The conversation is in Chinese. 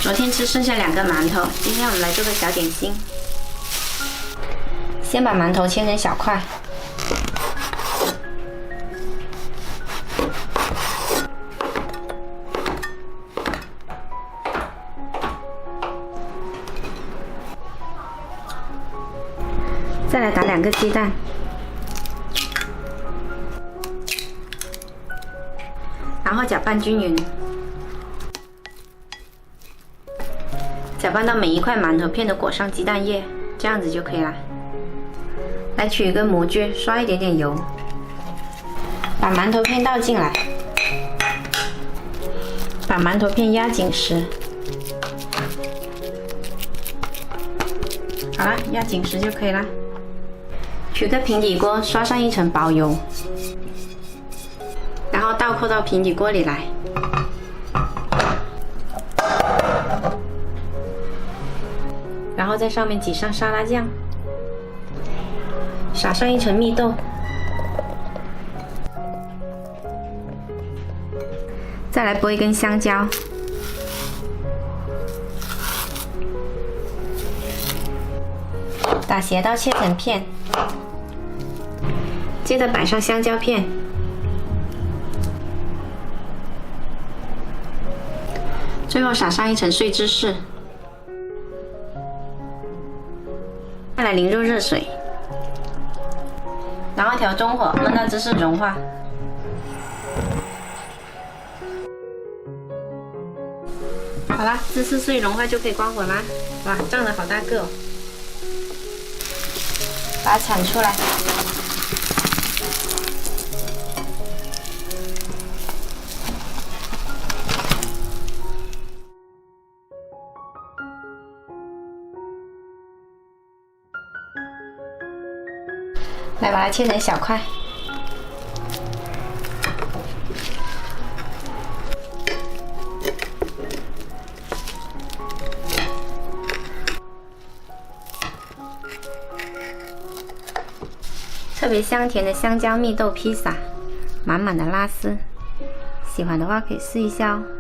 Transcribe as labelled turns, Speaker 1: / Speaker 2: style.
Speaker 1: 昨天吃剩下2个馒头，今天我们来做个小点心。先把馒头切成小块，再来打2个鸡蛋，然后搅拌均匀。 搅拌到每一块馒头片都裹上鸡蛋液，这样子就可以了。来取一个模具，刷一点点油，把馒头片倒进来，把馒头片压紧实。好了，压紧实就可以了。取个平底锅，刷上一层薄油，然后倒扣到平底锅里来。 然后在上面挤上沙拉酱，撒上一层蜜豆，再来剥一根香蕉，打斜刀切成片，接着摆上香蕉片，最后撒上一层碎芝士。 再来淋入热水，然后调中火焖到芝士融化。好啦，芝士碎融化就可以关火啦。哇，胀了好大个哦！把它铲出来。来把它切成小块，特别香甜的香蕉蜜豆披萨，满满的拉丝，喜欢的话可以试一下哦。